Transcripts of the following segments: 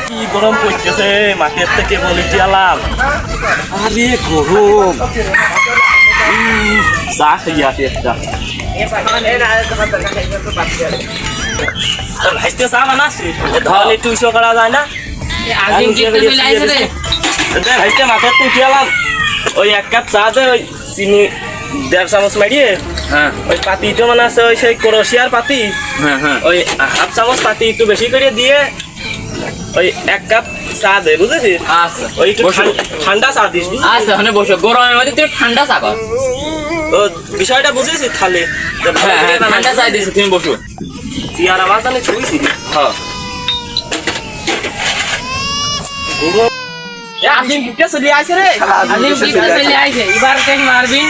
কি গরম পড়তেছে, মাঠের থেকে বলি দিলাম। আরে গরম, চা খাই আসি একটা। ভাইতে চা বানাচ্ছি, তাহলে একটু ইসো করা যায় না? ভাইতে মাঠের তো উঠে এলাম, ওই 1 কাপ চা দে, ওই চিনি 1.5 চামচ মারিয়ে, ওই পাতিটা মানে আছে ওই সেই ক্রোশিয়ার পাতি, ওই 1/2 চামচ পাতি একটু বেশি করে দিয়ে ওই 1 কাপ চা দে, বুঝেছিস? আচ্ছা, ওই একটু ঠান্ডা চা দিস। আচ্ছা, ওখানে বসো, গরমের মধ্যে তুই ঠান্ডা চা কর। ও বিষয়টা বুঝেছিস তাহলে? ঠান্ডা চা দিয়েছি, তুমি বসো। চেয়ার আবার জানি ছুঁইছি। হ্যাঁ, আজিম বুকে চলে আসে রে, আজিম বুকে চলে আসে, এবার কেন মারবি?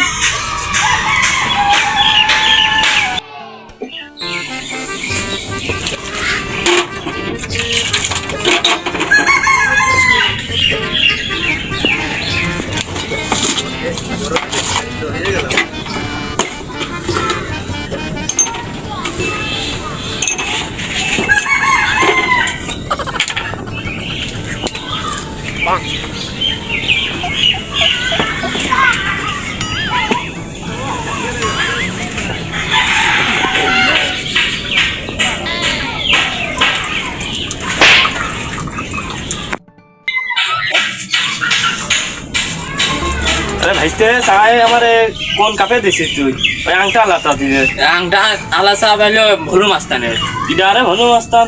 আরে ভাইতে চায় আমারে কোন কাপে দিছিস তুই? ওই আংটা আলাদা দিয়ে। আংটা আলা চা পাইলো ভলু মাস্তানের। এটা আরে হনু মাস্তান,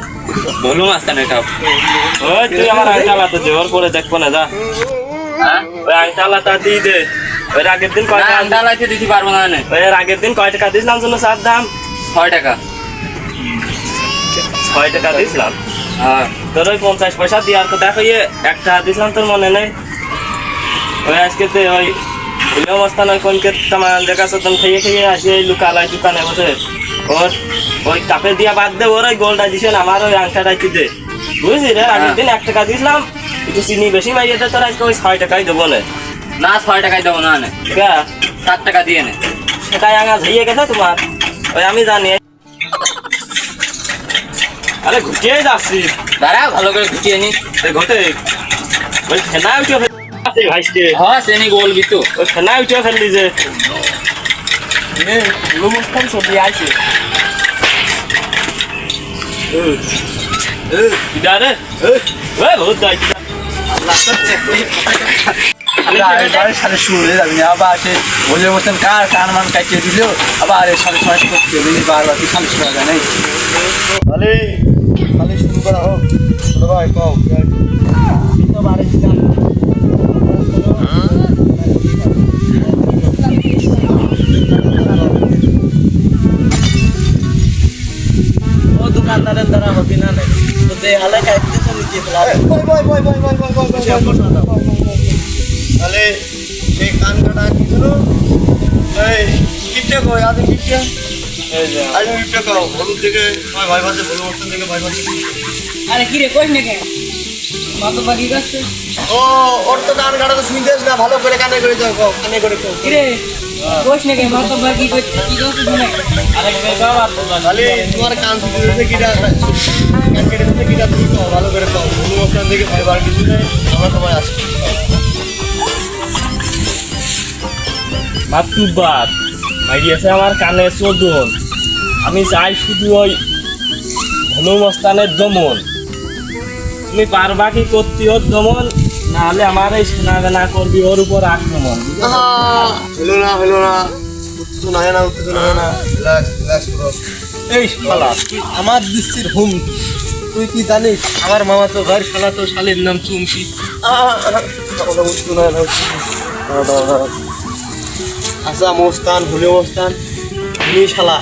ভলু মাস্তানের কাপ। ওই তুই আমার আংটা আলাদা দে, ওর পরে দেখবো না যা। হ্যাঁ, ওই আংটা আলাদা দিয়ে দে। ওই আগের দিন কয় টাকা? আংটা আলাইতে দিতে পারবো না। ওই আগের দিন কয় টাকা দিয়েছিলাম জন্য চার দাম? 6 টাকা। 6 টাকা দিয়েছিলাম। হ্যাঁ, তোর ওই 50 পয়সা দিয়ে আর তো দেখো ইয়ে 1 টাকা দিয়েছিলাম, তোর মনে নেই? ওই আজকে তো ওই ভুলেও মস্তান ওই কোনকে তোমার দেখা সতন খেয়ে খেয়ে আসি এই লুকালাই দোকানে বসে ওর ওই কাপে দিয়া বাদ দে, ওর ওই গোলটা দিছেন আমার ওই আংটাটাই দে, বুঝলি রে? আগের দিন 1 টাকা দিয়েছিলাম, একটু চিনি বেশি মাইয়ে দে, তোর আজকে ওই 6 টাকাই দেবো না। না 6 টাকায় দেবো না। 7 টাকা দিয়ে নে। সেটাই আঙা ঝিয়ে গেছে তোমার, ওই আমি জানি। আরে ঘুটিয়ে যাচ্ছি, দাঁড়া ভালো করে ঘুটিয়ে নি। ঘটে ওই ফেনা উঠে ভাইসকে। হ্যাঁ, সেনি বলবি তো। ওই ফেনা উঠে ফেললি যে লুমস্তান ছবি আছে। রে বহুত দায়িত্ব শুনে যাবি না, আবার সে বলে বসতেন কার কান মান কাটিয়ে দিল, আবার সাড়ে 6 করতে দিলি বারবার কি খালি শোনা যায় নাই। খালি খালি শুরু করা হোক, ভাই কও দোকানদারের দ্বারা হবি না যে হালে খাইতেছে নিচে তাহলে সেই কান কাটা কি ছিল? এই কিপটে কই আজ কিপটে, আজ কিপটে কও হলুদ দিকে ভাই ভাজে ভুল মতন দিকে ভাই ভাজে। আরে কি রে, কই না কেন কত বাকি গেছে? ও ওর তো কান কাটা তো শুনতেছ না, ভালো করে কানে করে যাও, কও কানে করে কও কি রে, কইছ না কেন কত বাকি গেছে? কি গেছে শুনে? আরে বাবা খালি তোমার কান শুনতেছে কিটা, কান কেটে দিতে কিটা, তুমি কও ভালো করে কও ভুল মতন দিকে ভাই বার কিছু নেই, আমরা সবাই আসি। মাতুবার মাইডিয়াছে আমার কানে চোদন, আমি চাই শুধু ওই হনুমস্তানের দমন। তুমি পারবা কি করতে ওর দমন, নাহলে আমার এই সেনা বেনা করবি ওর উপর আক্রমণ। হলো না উত্তেজনা হয় না, উত্তেজনা হয় না, রিল্যাক্স করো। এই শালা আমার দৃষ্টির হুম, তুই কি জানিস আমার মামা তো ভাই শালা তো শালির নাম চুমকি। আচ্ছা মোস্তান ভুলে মোস্তান তুমি শালা,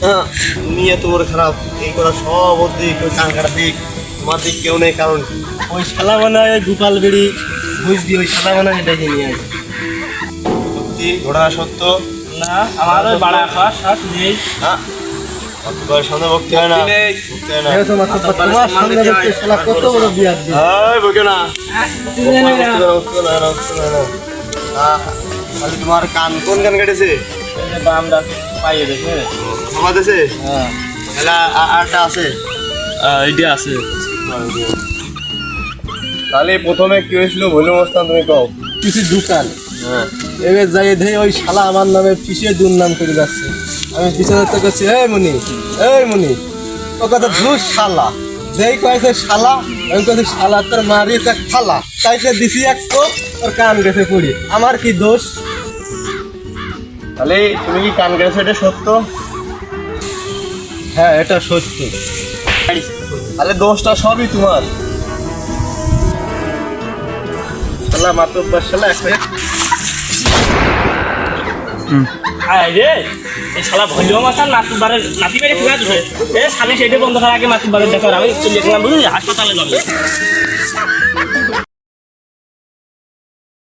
হ্যাঁ তুমি এত বড় খারাপ, এই করা সব ওর দিক, ওই কান কাটা দিক, তোমার দিক কেউ নেই। কারণ ওই শালা মানে গোপাল বেড়ি বুঝবি, ওই শালা মানে ডেকে নিয়ে আসে। সত্যি ঘোড়া সত্য না আমার ওই বাড়া খাওয়ার শ্বাস নেই। হ্যাঁ তোমার সামনে ভক্তি হয় না, ভক্তি হয় না। তোমার সামনে ভক্তি শালা কত বড় বিয়াদ দিই। এই বকে না, খালি তোমার কান কোন কান কেটেছে? আমরা পাইয়ে দেখে আমার দেশে হ্যাঁ এলা আরটা আছে, এইটা আছে। তাহলে প্রথমে কি হয়েছিল ভুলে অবস্থান তুমি কও। কিছু দোকান হ্যাঁ এবার যাই ধেই ওই শালা আমার নামে পিছিয়ে দুর্নাম করে যাচ্ছে। আমি পিছনে তো করছি এই মনি ও কথা দুষ শালা যেই কয়েছে শালা আমি কয়েছি শালা তোর মারি তা খালা তাইকে দিছি এক কোপ ওর কান গেছে পড়ি আমার কি দোষ? তাহলে তুমি কি কান গেছো এটা সত্য? হ্যাঁ এটা সত্য। তাহলে দোষটা সবই তোমার। শালা মাতব্বর শালা এক আয় রে এই শালা ভলিও মাস্টার নাতি বেড়ে ফিরা দিবে এ শালি সেটা বন্ধ করার আগে মাতুবারের দেখা আমি চলে গেলাম বুঝলি হাসপাতালে যাবে